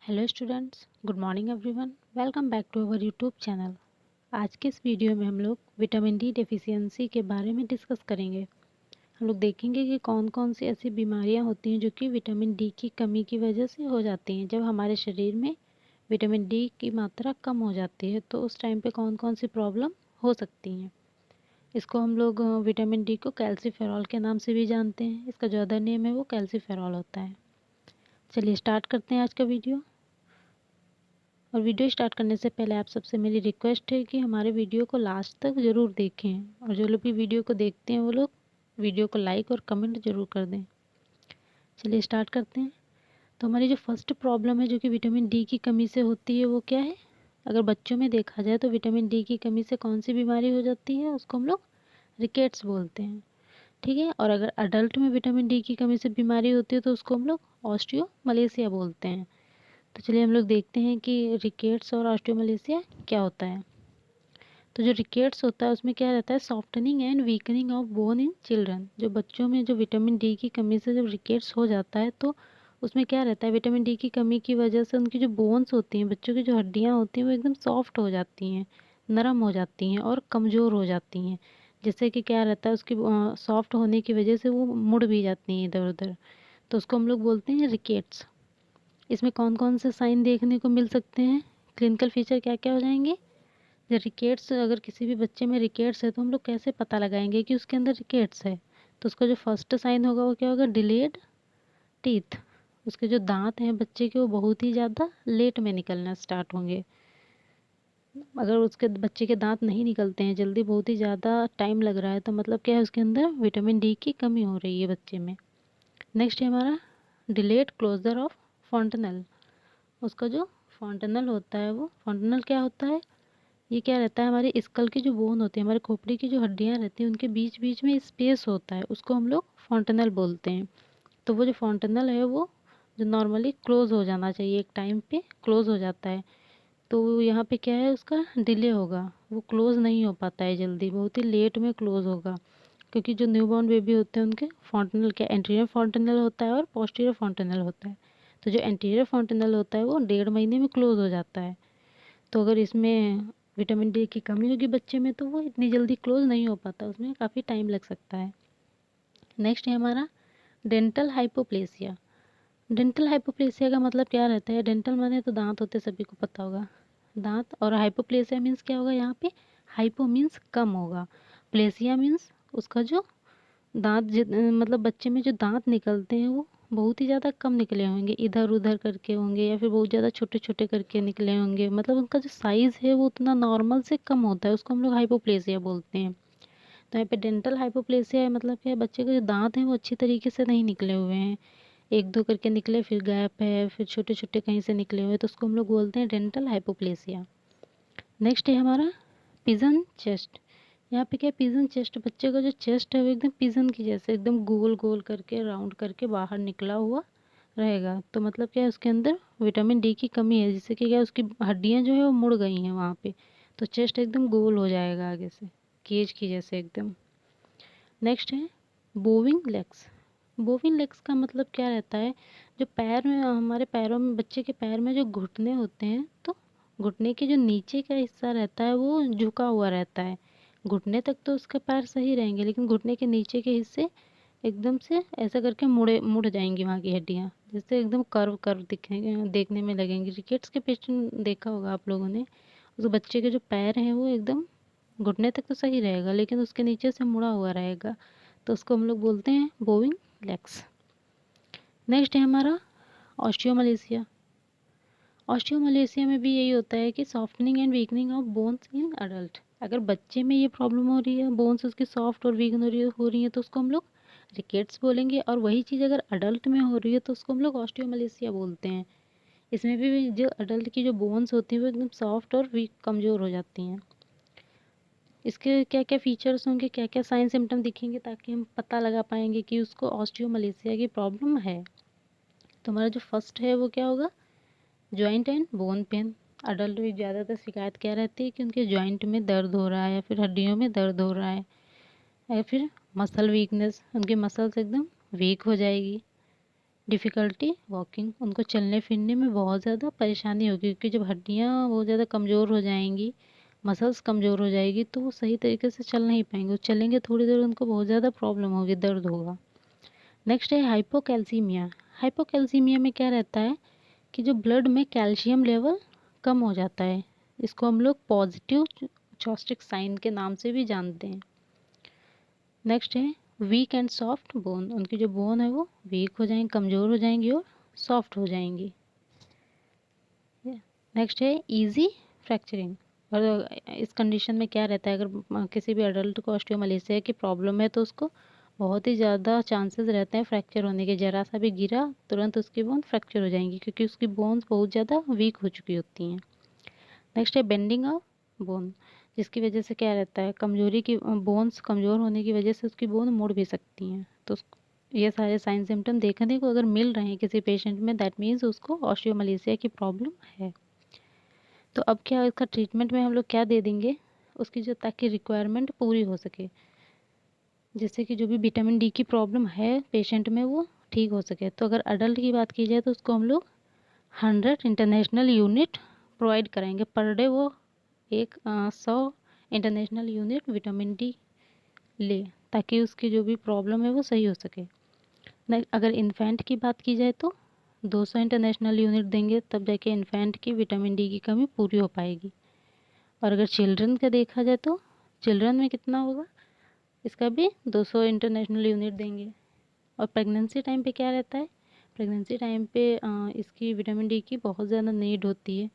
Hello students, good morning everyone. Welcome back to our YouTube channel. आज के इस video में हम लोग विटामिन डी डेफिशिएंसी के बारे में डिस्कस करेंगे। हम लोग देखेंगे कि कौन कौन सी ऐसी बीमारियां होती हैं जो कि विटामिन डी की कमी की वजह से हो जाती हैं। जब हमारे शरीर में विटामिन डी की मात्रा कम हो जाती है तो उस टाइम पे कौन कौन सी प्रॉब्लम हो सकती हैं। इसको हम लोग विटामिन डी को कैल्सीफेरॉल के नाम से भी जानते हैं। इसका जो अदर नेम है वो कैल्सीफेरॉल होता है। चलिए स्टार्ट करते हैं आज का वीडियो। और वीडियो स्टार्ट करने से पहले आप सबसे मेरी रिक्वेस्ट है कि हमारे वीडियो को लास्ट तक ज़रूर देखें और जो लोग भी वीडियो को देखते हैं वो लोग वीडियो को लाइक और कमेंट ज़रूर कर दें। चलिए स्टार्ट करते हैं। तो हमारी जो फर्स्ट प्रॉब्लम है जो कि विटामिन डी की कमी से होती है वो क्या है। अगर बच्चों में देखा जाए तो विटामिन डी की कमी से कौन सी बीमारी हो जाती है, उसको हम लोग रिकेट्स बोलते हैं। ठीक है। और अगर अडल्ट में विटामिन डी की कमी से बीमारी होती है तो उसको हम लोग ऑस्टियोमलेशिया बोलते हैं। तो चलिए हम लोग देखते हैं कि रिकेट्स और ऑस्टियोमलेशिया क्या होता है। तो जो रिकेट्स होता है उसमें क्या रहता है, softening and weakening of bone in children. जो बच्चों में जो विटामिन डी की कमी से जब रिकेट्स हो जाता है तो उसमें क्या रहता है, विटामिन डी की कमी की वजह से उनकी जो बोन्स होती हैं, बच्चों की जो हड्डियाँ होती हैं वो एकदम सॉफ्ट हो जाती हैं, नरम हो जाती हैं और कमज़ोर हो जाती हैं। जिससे कि क्या रहता है, उसकी सॉफ्ट होने की वजह से वो मुड़ भी जाती हैं इधर उधर। तो उसको हम लोग बोलते हैं रिकेट्स। इसमें कौन कौन से साइन देखने को मिल सकते हैं, क्लिनिकल फीचर क्या क्या हो जाएंगे। जब रिकेट्स, अगर किसी भी बच्चे में रिकेट्स है तो हम लोग कैसे पता लगाएंगे कि उसके अंदर रिकेट्स है। तो उसका जो फर्स्ट साइन होगा वो क्या होगा, डिलेड टीथ। उसके जो दांत हैं बच्चे के वो बहुत ही ज़्यादा लेट में निकलना स्टार्ट होंगे। अगर उसके बच्चे के दांत नहीं निकलते हैं जल्दी, बहुत ही ज़्यादा टाइम लग रहा है, तो मतलब क्या है, उसके अंदर विटामिन डी की कमी हो रही है बच्चे में। नेक्स्ट है हमारा डिलेड क्लोजर ऑफ फॉन्टनल। उसका जो फॉन्टनल होता है, वो फॉन्टनल क्या होता है, ये क्या रहता है, हमारे स्कल की जो बोन होती है, हमारे खोपड़ी की जो हड्डियां रहती हैं उनके बीच बीच में स्पेस होता है, उसको हम लोग फॉन्टनल बोलते हैं। तो वो जो फॉन्टनल है वो जो नॉर्मली क्लोज हो जाना चाहिए, एक टाइम पे क्लोज हो जाता है, तो यहाँ पे क्या है, उसका डिले होगा, वो क्लोज नहीं हो पाता है जल्दी, बहुत ही लेट में क्लोज होगा। क्योंकि जो न्यूबॉर्न बेबी होते हैं उनके फॉन्टनल क्या, एंटीरियर फॉन्टनल होता है और पोस्टीरियर फॉन्टनल होता है। तो जो एंटीरियर फॉन्टनल होता है वो 1.5 महीने में क्लोज हो जाता है। तो अगर इसमें विटामिन डी की कमी होगी बच्चे में तो वो इतनी जल्दी क्लोज नहीं हो पाता, उसमें काफ़ी टाइम लग सकता है। नेक्स्ट है हमारा डेंटल हाइपोप्लेसिया। डेंटल हाइपोप्लेसिया का मतलब क्या रहता है, डेंटल माने तो दांत होते सभी को पता होगा, दांत। और हाइपोप्लेसिया मीन्स क्या होगा, यहाँ पे हाइपो मीन्स कम होगा, प्लेसिया मीन्स उसका जो दांत मतलब बच्चे में जो दांत निकलते हैं वो बहुत ही ज़्यादा कम निकले होंगे, इधर उधर करके होंगे या फिर बहुत ज़्यादा छोटे छोटे करके निकले होंगे, मतलब उनका जो साइज़ है वो उतना नॉर्मल से कम होता है, उसको हम लोग हाइपोप्लेसिया बोलते हैं। तो यहाँ पे डेंटल हाइपोप्लेसिया है, मतलब क्या है, बच्चे के जो दांत हैं वो अच्छी तरीके से नहीं निकले हुए हैं, एक दो करके निकले, फिर गैप है, फिर छोटे छोटे कहीं से निकले हुए, तो उसको हम लोग बोलते हैं डेंटल हाइपोप्लेसिया। नेक्स्ट है हमारा पिजन चेस्ट। यहाँ पे क्या है, पिजन चेस्ट, बच्चे का जो चेस्ट है वो एकदम पिजन की जैसे एकदम गोल गोल करके राउंड करके बाहर निकला हुआ रहेगा। तो मतलब क्या है, उसके अंदर विटामिन डी की कमी है, जिससे कि क्या है, उसकी हड्डियाँ जो है वो मुड़ गई हैं वहाँ पे, तो चेस्ट एकदम गोल हो जाएगा आगे से, केज की जैसे एकदम। नेक्स्ट है बोविंग लेग्स। बोविंग लेग्स का मतलब क्या रहता है, जो पैर में, हमारे पैरों में, बच्चे के पैर में जो घुटने होते हैं, तो घुटने के जो नीचे का हिस्सा रहता है वो झुका हुआ रहता है। घुटने तक तो उसके पैर सही रहेंगे, लेकिन घुटने के नीचे के हिस्से एकदम से ऐसा करके मुड़ जाएंगी वहाँ की हड्डियाँ, जिससे एकदम कर्व कर्व दिखेंगे, देखने में लगेंगे। रिकेट्स के पेशेंट देखा होगा आप लोगों ने, उस बच्चे के जो पैर हैं वो एकदम घुटने तक तो सही रहेगा लेकिन उसके नीचे से मुड़ा हुआ रहेगा, तो उसको हम लोग बोलते हैं बोविंग लेग्स। नेक्स्ट है हमारा ऑस्टियोमलेशिया। ऑस्टियोमलेशिया में भी यही होता है कि softening and weakening of bones in adult. अगर बच्चे में ये प्रॉब्लम हो रही है, बोन्स उसकी सॉफ्ट और वीक हो रही है तो उसको हम लोग रिकेट्स बोलेंगे, और वही चीज़ अगर अडल्ट में हो रही है तो उसको हम लोग ऑस्टियोमलेशिया बोलते हैं। इसमें भी जो अडल्ट की जो बोन्स होती हैं वो एकदम सॉफ्ट और वीक, कमज़ोर हो जाती हैं। इसके क्या क्या फीचर्स होंगे, क्या क्या साइन सिम्टम दिखेंगे, ताकि हम पता लगा पाएंगे कि उसको ऑस्टियोमलेशिया की प्रॉब्लम है। तो हमारा जो फर्स्ट है वो क्या होगा, joint and bone pen. Adult में ज़्यादातर शिकायत क्या रहती है कि उनके जॉइंट में दर्द हो रहा है या फिर हड्डियों में दर्द हो रहा है, या फिर मसल वीकनेस, उनकी मसल्स एकदम वीक हो जाएगी। डिफ़िकल्टी वॉकिंग, उनको चलने फिरने में बहुत ज़्यादा परेशानी होगी, क्योंकि जब हड्डियाँ बहुत ज़्यादा कमज़ोर हो जाएंगी, मसल्स कमज़ोर हो जाएगी, तो वो सही तरीके से चल नहीं पाएंगे। वो चलेंगे थोड़ी देर, उनको बहुत ज़्यादा प्रॉब्लम होगी, दर्द होगा। नेक्स्ट है हाइपोकैल्सीमिया। हाइपोकैल्सीमिया में क्या रहता है कि जो ब्लड में कैल्शियम लेवल कम हो जाता है। इसको हम लोग पॉजिटिव चॉस्टिक साइन के नाम से भी जानते हैं। नेक्स्ट है वीक एंड सॉफ्ट बोन। उनकी जो बोन है वो वीक हो जाएंगी, कमज़ोर हो जाएंगी और सॉफ्ट हो जाएंगी। नेक्स्ट है इजी फ्रैक्चरिंग। और इस कंडीशन में क्या रहता है, अगर किसी भी अडल्ट को ऑस्टियोमलेशिया की प्रॉब्लम है तो उसको बहुत ही ज़्यादा चांसेस रहते हैं फ्रैक्चर होने के। ज़रा सा भी गिरा तुरंत उसकी बोन फ्रैक्चर हो जाएंगी, क्योंकि उसकी बोन्स बहुत ज़्यादा वीक हो चुकी होती हैं। नेक्स्ट है बेंडिंग ऑफ बोन, जिसकी वजह से क्या रहता है, कमजोरी की बोन्स कमज़ोर होने की वजह से उसकी बोन मुड़ भी सकती हैं। तो ये सारे साइन सिम्टम देखने को अगर मिल रहे हैं किसी पेशेंट में, दैट मीन्स उसको ऑस्टियोमलेशिया की प्रॉब्लम है। तो अब क्या इसका ट्रीटमेंट में हम लोग क्या दे देंगे उसकी, जो ताकि रिक्वायरमेंट पूरी हो सके, जिससे कि जो भी विटामिन डी की प्रॉब्लम है पेशेंट में वो ठीक हो सके। तो अगर अडल्ट की बात की जाए तो उसको हम लोग 100 इंटरनेशनल यूनिट प्रोवाइड कराएंगे पर डे। वो 100 इंटरनेशनल यूनिट विटामिन डी ले, ताकि उसकी जो भी प्रॉब्लम है वो सही हो सके। अगर इन्फेंट की बात की जाए तो 200 इंटरनेशनल यूनिट देंगे, तब जाके इन्फेंट की विटामिन डी की कमी पूरी हो पाएगी। और अगर चिल्ड्रन का देखा जाए तो चिल्ड्रन में कितना होगा, इसका भी 200 इंटरनेशनल यूनिट देंगे। और प्रेगनेंसी टाइम पे क्या रहता है, प्रेगनेंसी टाइम पे इसकी विटामिन डी की बहुत ज़्यादा नीड होती है,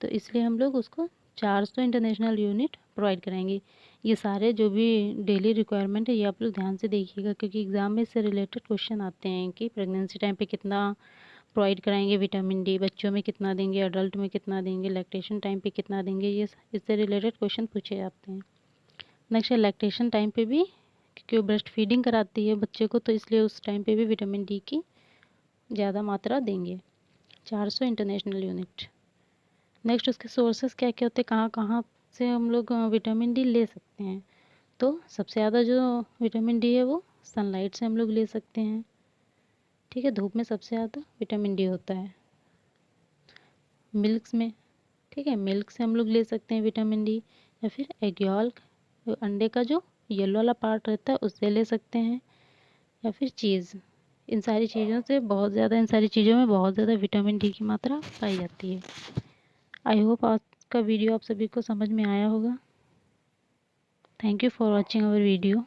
तो इसलिए हम लोग उसको 400 इंटरनेशनल यूनिट प्रोवाइड कराएंगे। ये सारे जो भी डेली रिक्वायरमेंट है ये आप लोग ध्यान से देखिएगा, क्योंकि एग्ज़ाम में इससे रिलेटेड क्वेश्चन आते हैं कि प्रेगनेंसी टाइम पे कितना प्रोवाइड कराएंगे विटामिन डी, बच्चों में कितना देंगे, अडल्ट में कितना देंगे, लैक्टेशन टाइम पे कितना देंगे, ये इससे रिलेटेड क्वेश्चन पूछे जाते हैं। नेक्स्ट है लैक्टेशन टाइम पे भी, क्योंकि वो ब्रेस्ट फीडिंग कराती है बच्चे को, तो इसलिए उस टाइम पे भी विटामिन डी की ज़्यादा मात्रा देंगे, 400 इंटरनेशनल यूनिट। नेक्स्ट उसके सोर्सेस क्या क्या होते हैं, कहाँ कहाँ से हम लोग विटामिन डी ले सकते हैं। तो सबसे ज़्यादा जो विटामिन डी है वो सनलाइट से हम लोग ले सकते हैं। ठीक है, धूप में सबसे ज़्यादा विटामिन डी होता है। मिल्क्स में, ठीक है, मिल्क से हम लोग ले सकते हैं विटामिन डी, या फिर एग यॉल्क, अंडे का जो येलो वाला पार्ट रहता है उससे ले सकते हैं, या फिर चीज़। इन सारी चीज़ों से बहुत ज़्यादा, इन सारी चीज़ों में बहुत ज़्यादा विटामिन डी की मात्रा पाई जाती है। आई होप आज का वीडियो आप सभी को समझ में आया होगा। Thank you for watching our video.